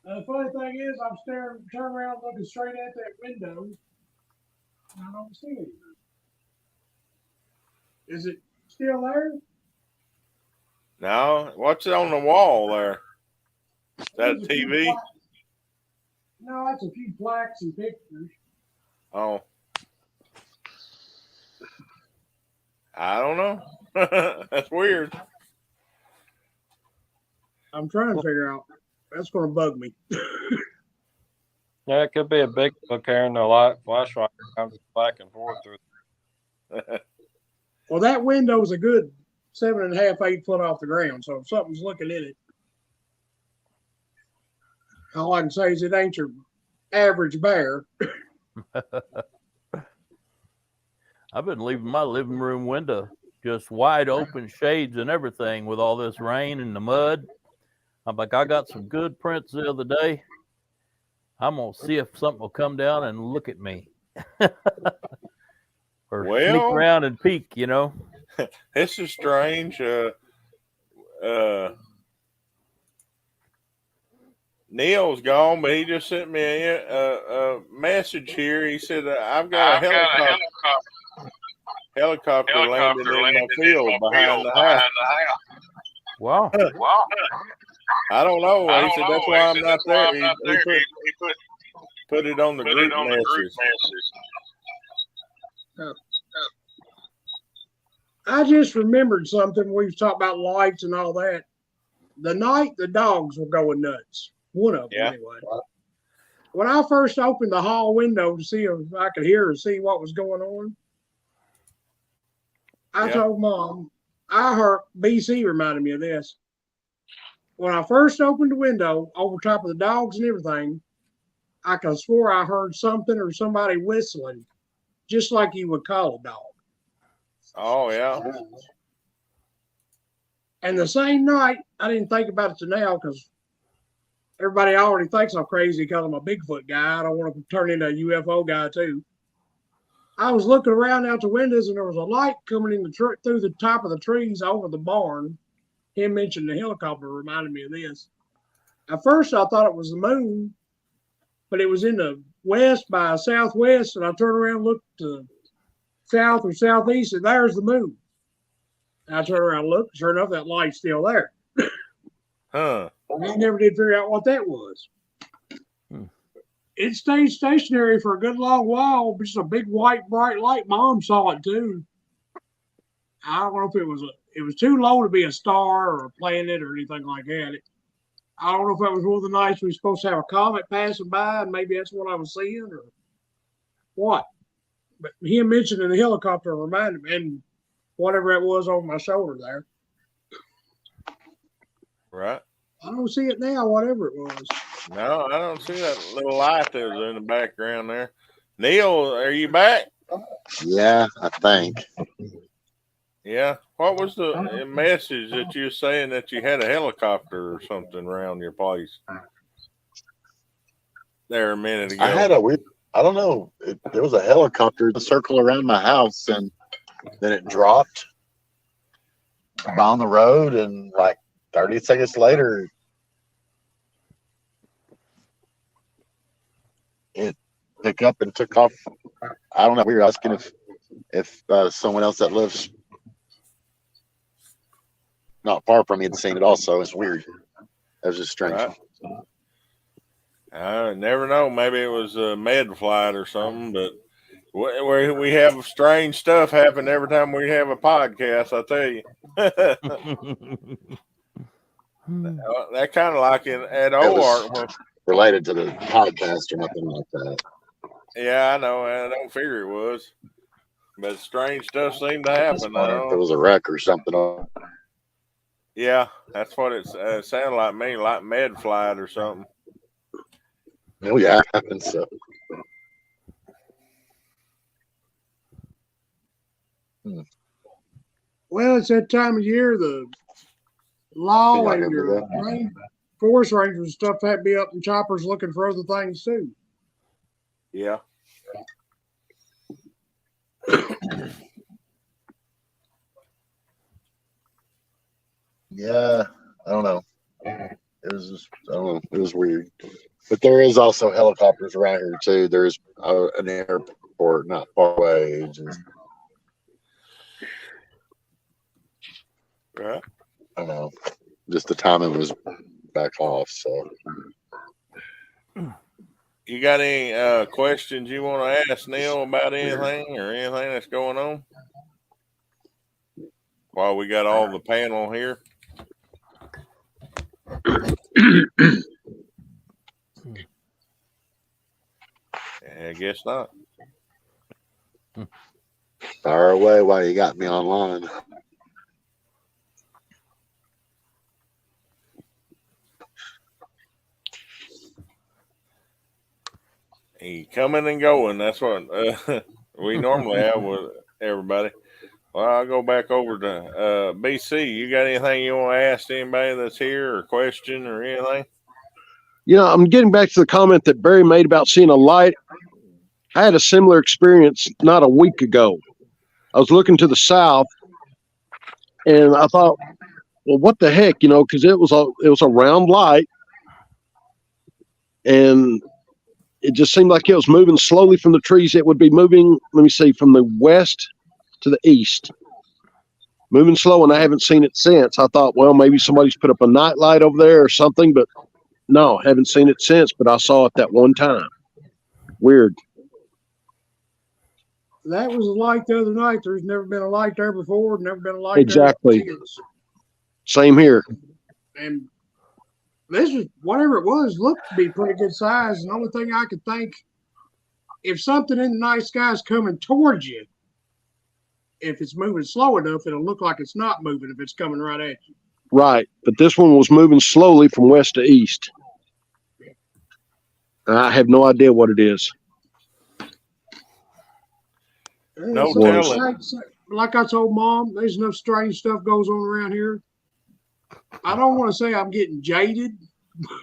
The funny thing is, I'm turn around looking straight at that window, and I don't see anything. Is it still there? No, what's it on the wall there? Is that a TV? No, that's a few plaques and pictures. Oh. I don't know. That's weird. I'm trying to figure out. That's going to bug me. Yeah, it could be a Bigfoot carrying a light flashlight comes back and forth through. Well, that window is a good 7.5, 8 foot off the ground. So if something's looking in it, all I can say is it ain't your average bear. I've been leaving my living room window just wide open, shades and everything with all this rain and the mud. I'm like, I got some good prints the other day. I'm going to see if something will come down and look at me. Or sneak around and peek, you know. This is strange. Neil's gone, but he just sent me a message here. He said, I've got a helicopter landed in my field behind the house. Wow. I don't know. He said, that's why I'm not there. He put it on the group message. I just remembered something. We've talked about lights and all that. The night the dogs were going nuts. One of them, anyway. When I first opened the hall window to see if I could hear or see what was going on, I told Mom, I heard BC reminded me of this. When I first opened the window over top of the dogs and everything, I could have swore I heard something or somebody whistling, just like you would call a dog. Oh, yeah. And the same night, I didn't think about it till now because everybody already thinks I'm crazy because I'm a Bigfoot guy. I don't want to turn into a UFO guy, too. I was looking around out the windows, and there was a light coming in through the top of the trees over the barn. Him mentioning the helicopter reminded me of this. At first, I thought it was the moon, but it was in the west by southwest, and I turned around and looked to south or southeast, and there's the moon. And I turned around and looked, sure enough, that light's still there. Huh. I never did figure out what that was. it stayed stationary for a good long while. Just a big white bright light. Mom saw it too. I don't know if it was too low to be a star or a planet or anything like that. I don't know if that was one of the nights we were supposed to have a comet passing by, and maybe that's what I was seeing or what. But him mentioning the helicopter reminded me, and whatever it was over my shoulder there. Right. I don't see it now, whatever it was. No, I don't see that little light that was in the background there. Neil, are you back? Yeah, I think. Yeah. What was the message that you were saying that you had a helicopter or something around your place there a minute ago? I had a weird, I don't know. There was a helicopter circle around my house, and then it dropped on the road, and like 30 seconds later, it picked up and took off. I don't know. We were asking if someone else that lives not far from me had seen it also. It's weird. That was just strange. Right. I never know. Maybe it was a med flight or something, but we have strange stuff happen every time we have a podcast, I tell you. That kind of like at OART. Related to the podcast or nothing like that. Yeah, I know. I don't figure it was. But strange stuff seemed to happen. If it was a wreck or something. Yeah, that's what it sounded like me, like med flight or something. Oh, yeah, it happens. So. Well, it's that time of year, the law and your forest rangers and stuff had to be up in choppers looking for other things too. Yeah. Yeah, I don't know. It was just, I don't know. It was weird. But there is also helicopters around here too. There's an airport not far away. Just, right. I don't know. Just the timing was back off. So, you got any questions you want to ask Neil about anything or anything that's going on? While we got all the panel here. I guess not. fire away while you got me online. He coming and going. That's what we normally have with everybody. Well, I'll go back over to BC. You got anything you want to ask anybody that's here or question or anything? You know, I'm getting back to the comment that Barry made about seeing a light. I had a similar experience not a week ago. I was looking to the south, and I thought, well, what the heck, you know, because it was a round light, and it just seemed like it was moving slowly from the trees. It would be moving, let me see, from the west to the east, moving slow, and I haven't seen it since. I thought, well, maybe somebody's put up a night light over there or something, but no, haven't seen it since, but I saw it that one time. Weird. That was a light the other night. There's never been a light there before. Never been a light Exactly. there since. Same here. And this is, whatever it was, looked to be pretty good size. And the only thing I could think, if something in the night sky is coming towards you, if it's moving slow enough, it'll look like it's not moving if it's coming right at you. Right. But this one was moving slowly from west to east. I have no idea what it is. No So, telling. like I told Mom, there's enough strange stuff goes on around here. I don't want to say I'm getting jaded, but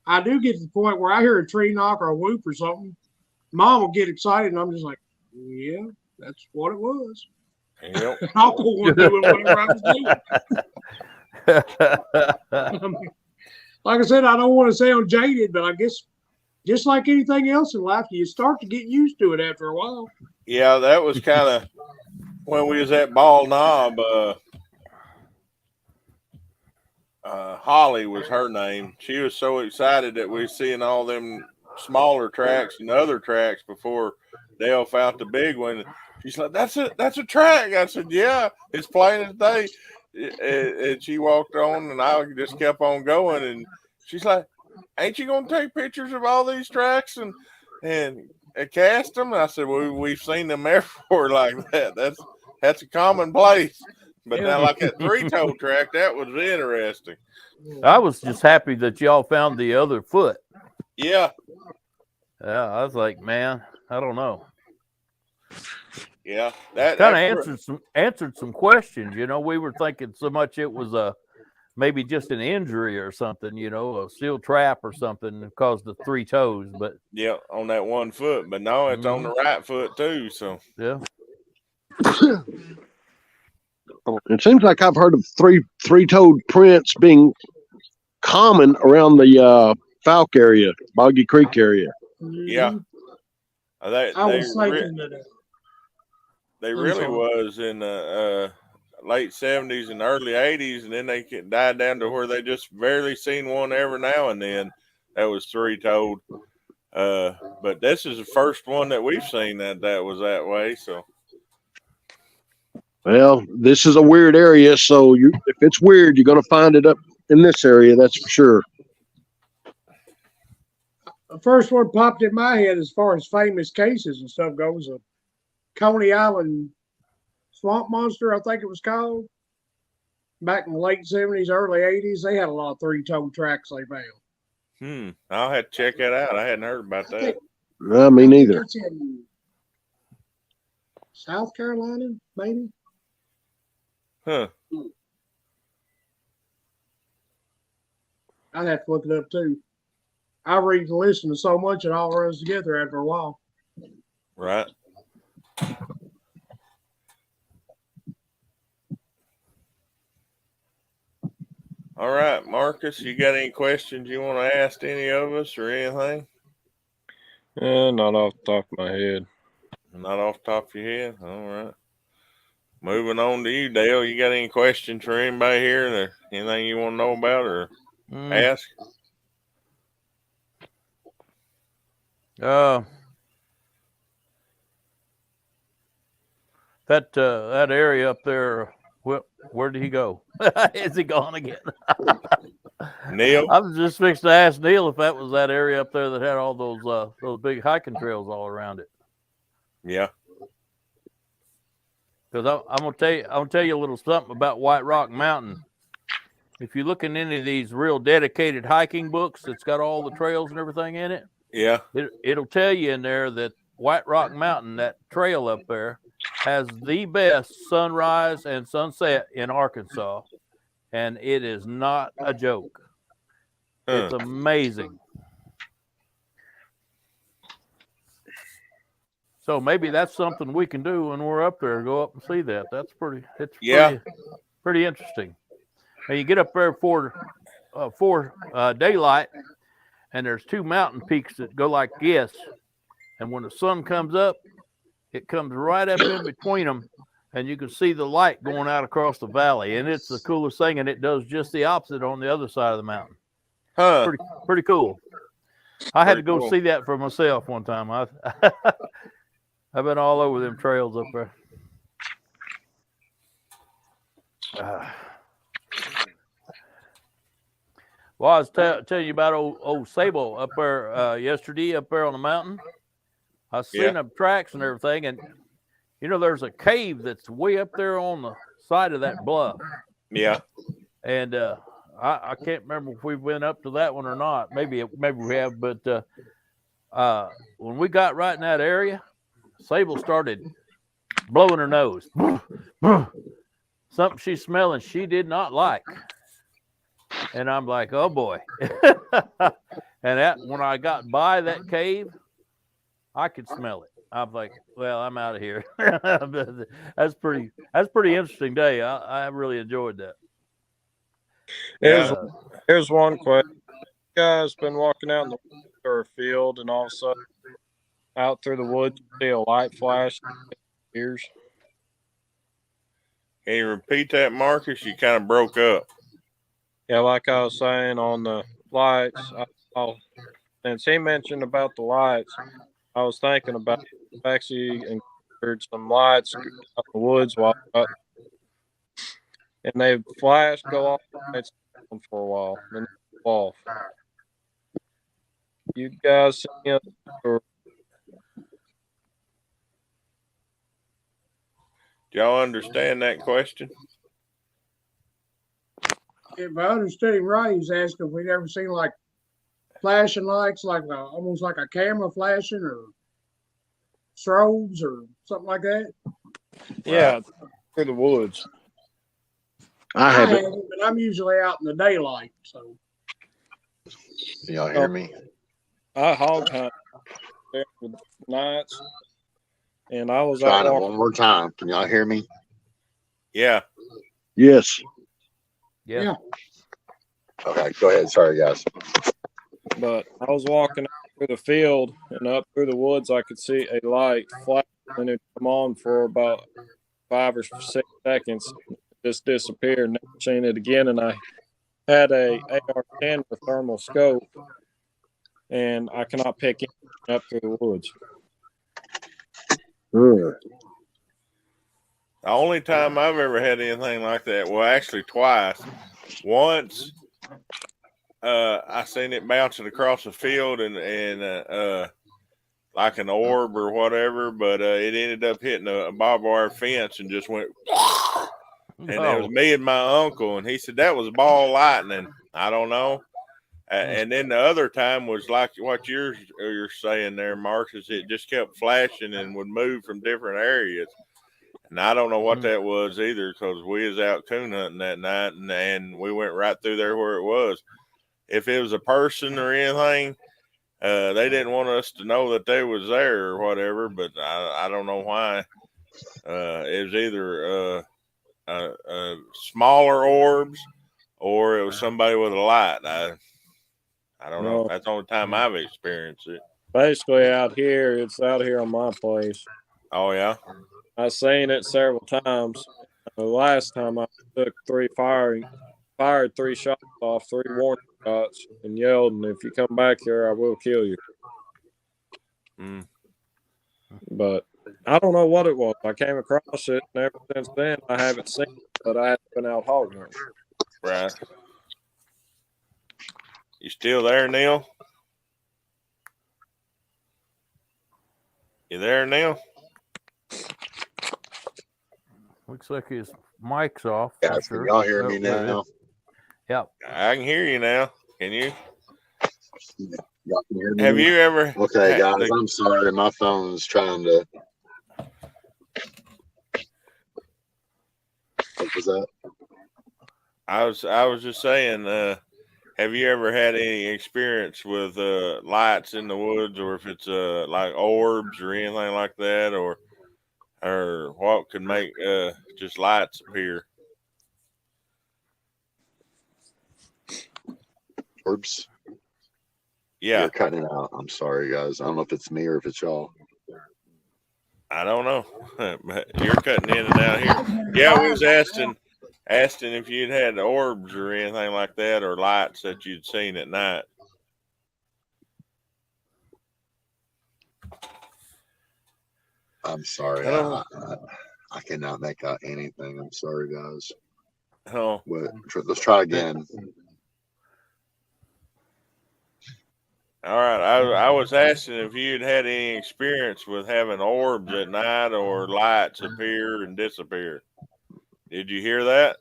I do get to the point where I hear a tree knock or a whoop or something. Mom will get excited, and I'm just like, yeah, that's what it was. Yep. I'll go on doing whatever I was doing. Like I said, I don't want to sound jaded, but I guess just like anything else in life, you start to get used to it after a while. Yeah, that was kind of when we was at Ball Knob. Holly was her name. She was so excited that we was seeing all them smaller tracks and other tracks before Dale found the big one. She's like, that's a track. I said, yeah, it's plain as day. And she walked on, and I just kept on going. And she's like, ain't you gonna take pictures of all these tracks and cast them? And I said, well, we've seen them everywhere like that. That's a commonplace. But now, like that 3-toe track, that was interesting. I was just happy that y'all found the other foot. Yeah. Yeah, I was like, man, I don't know. Yeah, that kind of answered some questions. You know, we were thinking so much it was maybe just an injury or something. You know, a steel trap or something that caused the 3 toes. But yeah, on that 1 foot. But no, it's on the right foot too. So yeah. It seems like I've heard of three-toed prints being common around the Falk area, Boggy Creek area. Yeah, they really was in the late 70s and early 80s, and then they died down to where they just barely seen one every now and then that was 3-toed. But this is the first one that we've seen that was that way. So. Well, this is a weird area, so if it's weird, you're going to find it up in this area, that's for sure. The first one popped in my head as far as famous cases and stuff goes. A Coney Island swamp monster, I think it was called. Back in the late 70s, early 80s, they had a lot of 3-toed tracks they found. I'll have to check that out. I hadn't heard about that. Me neither. It's in South Carolina, maybe. Huh. I'd have to look it up too. I read and listen to so much it all runs together after a while. Right. All right, Marcus, you got any questions you want to ask any of us or anything? Not off the top of my head. Not off the top of your head? All right. Moving on to you, Dale. You got any questions for anybody here? Or anything you want to know about or ask? That area up there, where did he go? Is he gone again? Neil? I was just fixing to ask Neil if that was that area up there that had all those big hiking trails all around it. Yeah. Because I'm gonna tell you a little something about White Rock Mountain. If you look in any of these real dedicated hiking books that's got all the trails and everything in it, yeah, it'll tell you in there that White Rock Mountain, that trail up there, has the best sunrise and sunset in Arkansas, and it is not a joke. It's amazing. So maybe that's something we can do when we're up there. Go up and see that. That's pretty interesting. And you get up there for daylight, and there's 2 mountain peaks that go like this. And when the sun comes up, it comes right up in between them, and you can see the light going out across the valley. And it's the coolest thing, and it does just the opposite on the other side of the mountain. Pretty cool. I had to go see that for myself one time. I've been all over them trails up there. Well, I was telling you about old Sable up there yesterday, up there on the mountain. I seen them tracks and everything, and you know there's a cave that's way up there on the side of that bluff. Yeah. And I can't remember if we went up to that one or not. Maybe we have, but when we got right in that area, Sable started blowing her nose. Something she's smelling she did not like. And I'm like, oh boy. And when I got by that cave, I could smell it. I'm like, well, I'm out of here. That's pretty interesting day. I really enjoyed that. Here's one question. You guys been walking out in the woods or a field, and all of a sudden out through the woods, you see a light flash ears? Can you repeat that, Marcus? You kind of broke up. Yeah, like I was saying, on the lights, I saw since he mentioned about the lights, I was thinking about actually encountered some lights out in the woods while out, and they flash, go off, and it's on for a while, then they go off. You guys see them, or Do y'all understand that question? If I understood him right, he's asking if we'd ever seen like flashing lights, like almost like a camera flashing or strobes or something like that. yeah, through the woods. I I haven't. haven't, but I'm usually out in the daylight. So Can y'all hear me? I hog hunt there with nights, and I was Trying out it walking. one more time. Can y'all hear me? Yeah. Yes. Yeah. Okay, go ahead. Sorry, guys. But I was walking through the field and up through the woods. I could see a light flash, and it come on for about 5 or 6 seconds, just disappeared. Never seen it again. And I had a AR-10 with thermal scope, and I cannot pick anything up through the woods. Mm. The only time I've ever had anything like that, well, actually twice. Once, I seen it bouncing across the field and like an orb or whatever, but it ended up hitting a barbed wire fence and just went. And it was me and my uncle, and he said that was ball lightning. I don't know. And then the other time was like what you're saying there, Marcus. It just kept flashing and would move from different areas. And I don't know what that was either, because we was out coon hunting that night, and we went right through there where it was. If it was a person or anything, they didn't want us to know that they was there or whatever. But I don't know why. It was either smaller orbs or it was somebody with a light. I don't know. That's the only time I've experienced it. Basically, it's out here on my place. Oh yeah. I've seen it several times. The last time I took fired 3 shots off, 3 warning shots, and yelled, "And if you come back here, I will kill you." Mm. But I don't know what it was. I came across it, and ever since then, I haven't seen it, but I haven't been out hog hunting. Right. You still there, Neil? You there, Neil? Looks like his mic's off. Guys, can y'all hear me now? Yep. I can hear you now. Can you? Y'all can hear me? Have you ever? Okay, guys, I'm sorry. My phone's trying to. What was that? I was just saying. Have you ever had any experience with lights in the woods, or if it's like orbs or anything like that, or what could make just lights appear? Orbs? Yeah. You're cutting it out. I'm sorry, guys. I don't know if it's me or if it's y'all. I don't know. But you're cutting in and out here. Yeah, we was asking if you'd had orbs or anything like that, or lights that you'd seen at night. I'm sorry. I cannot make out anything. I'm sorry, guys. Oh. Let's try again. All right. I was asking if you'd had any experience with having orbs at night or lights appear and disappear. Did you hear that?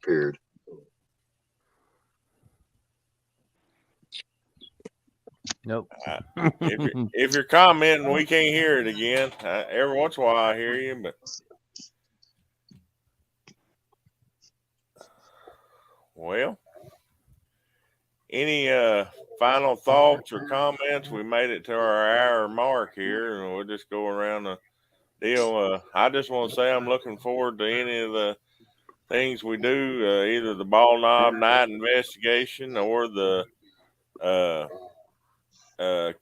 Appeared. Nope. If you're commenting, we can't hear it again. Every once in a while I hear you, but well, any final thoughts or comments? We made it to our hour mark here, and we'll just go around the deal. I just want to say I'm looking forward to any of the things we do, either the Ball Knob night investigation or the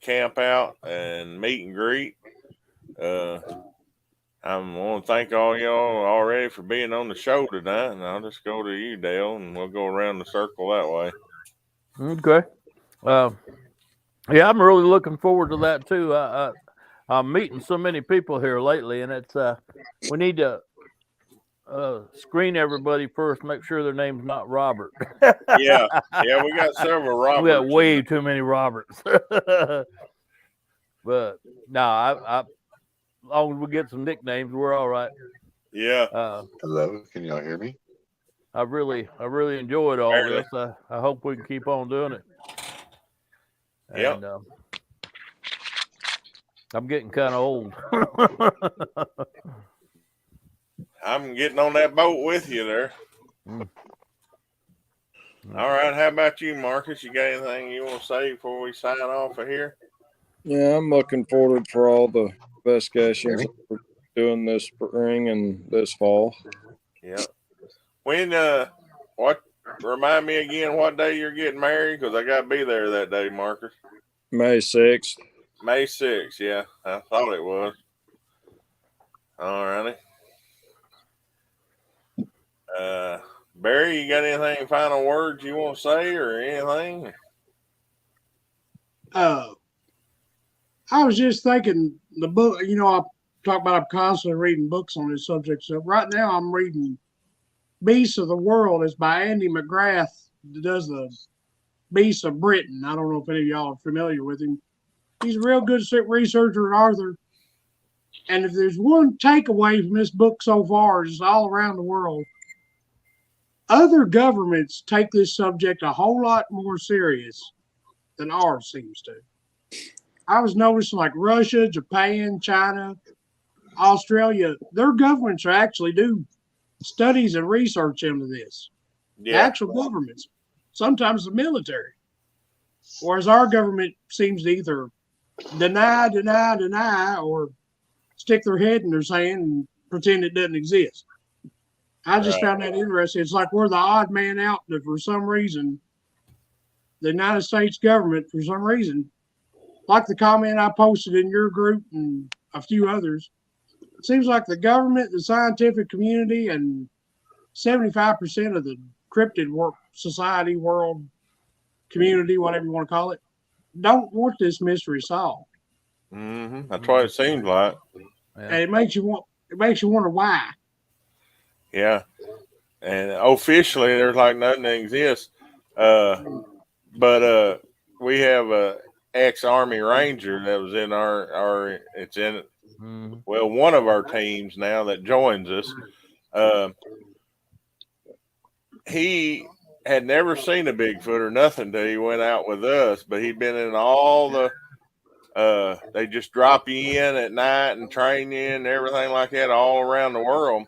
camp out and meet and greet. I want to thank all y'all already for being on the show tonight, and I'll just go to you, Dale, and we'll go around the circle that way. Okay. Yeah, I'm really looking forward to that too. I'm meeting so many people here lately, and it's we need to screen everybody first, make sure their name's not Robert. Yeah, we got several Roberts. We got way too many Roberts. But no, I as long as we get some nicknames, we're all right. Yeah. Hello, can y'all hear me? I really enjoyed all Barely. this. I hope we can keep on doing it. Yep. And I'm getting kind of old. I'm getting on that boat with you there. All right. How about you, Marcus? You got anything you want to say before we sign off of here? Yeah, I'm looking forward for all the investigations we're doing this spring and this fall. Yeah. When what? Remind me again what day you're getting married, because I got to be there that day, Marcus. May 6th. May 6th. Yeah, I thought it was. All righty. Barry, you got anything final words you want to say or anything? I was just thinking the book, you know, I talk about I'm constantly reading books on this subject. So right now I'm reading Beasts of the World. It's by Andy McGrath, that does the Beasts of Britain. I don't know if any of y'all are familiar with him. He's a real good researcher and author. And if there's one takeaway from this book so far, it's all around the world. Other governments take this subject a whole lot more serious than ours seems to. I was noticing like Russia, Japan, China, Australia, their governments actually do studies and research into this. The actual governments, sometimes the military. Whereas our government seems to either deny, or stick their head in their sand and pretend it doesn't exist. I just found that interesting. It's like we're the odd man out that for some reason, the United States government, for some reason, like the comment I posted in your group and a few others, it seems like the government, the scientific community, and 75% of the cryptid society, world, community, whatever you want to call it, don't want this mystery solved. Mm-hmm. That's what it seems like. Yeah. And it makes you wonder why. Yeah. And officially, there's like nothing that exists. But we have a ex-Army Ranger that was in one of our teams now that joins us. He had never seen a Bigfoot or nothing till he went out with us, but he'd been in all the they just drop you in at night and train you and everything like that all around the world.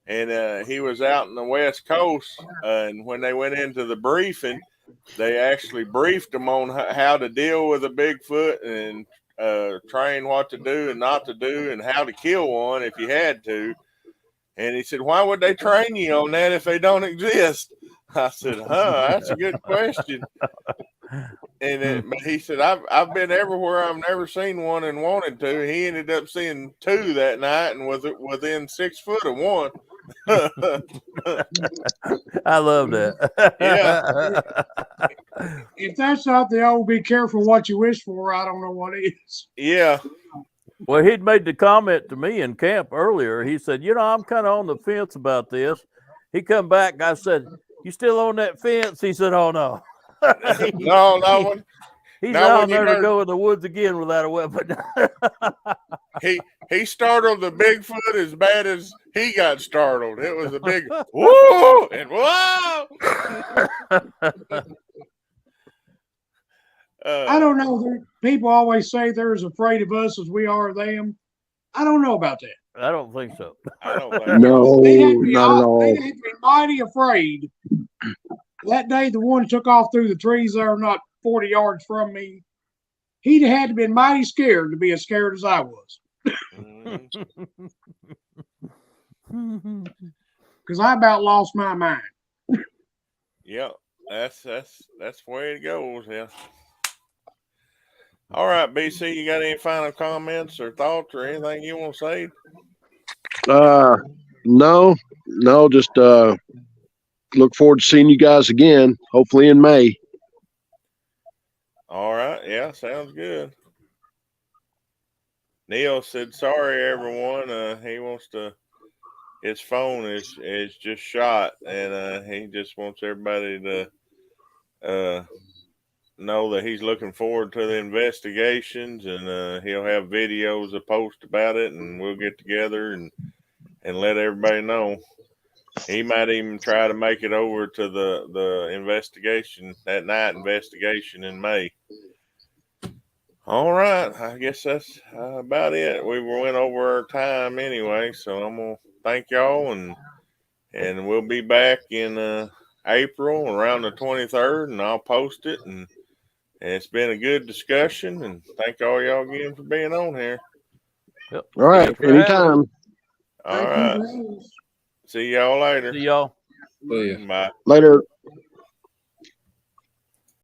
And he was out in the West Coast, and when they went into the briefing, they actually briefed him on how to deal with a Bigfoot and train what to do and not to do and how to kill one if you had to. And he said, why would they train you on that if they don't exist? I said, that's a good question. And he said, I've been everywhere. I've never seen one and wanted to. He ended up seeing 2 that night and was within 6 foot of one. I love that. Yeah. If that's not the old be careful what you wish for, I don't know what is. Yeah. Well, he'd made the comment to me in camp earlier. He said, I'm kind of on the fence about this. He come back. I said, you still on that fence? He said, oh, no. No. He's out there to go in the woods again without a weapon. He startled the Bigfoot as bad as he got startled. It was a big whoa and whoa. I don't know. People always say they're as afraid of us as we are of them. I don't know about that. I don't think so. I don't think no, not at all. They had to be mighty afraid. That day, the one took off through the trees there, not 40 yards from me. He'd had to have been mighty scared to be as scared as I was. Because I about lost my mind. Yeah, that's the way it goes. Yeah. All right, BC, you got any final comments or thoughts or anything you want to say? No, just look forward to seeing you guys again, hopefully in May. All right. Yeah, sounds good. Neil said, sorry, everyone. He wants to, his phone is just shot, and he just wants everybody to know that he's looking forward to the investigations, and he'll have videos to post about it, and we'll get together and let everybody know. He might even try to make it over to the investigation, that night investigation in May. All right, I guess that's about it. We went over our time anyway, so I'm gonna thank y'all, and we'll be back in April around the 23rd, and I'll post it. And it's been a good discussion, and thank all y'all again for being on here. Yep. All right, Thanks for having us. anytime. All Thank right, you, guys. see y'all later. See y'all. See ya. Bye. Later.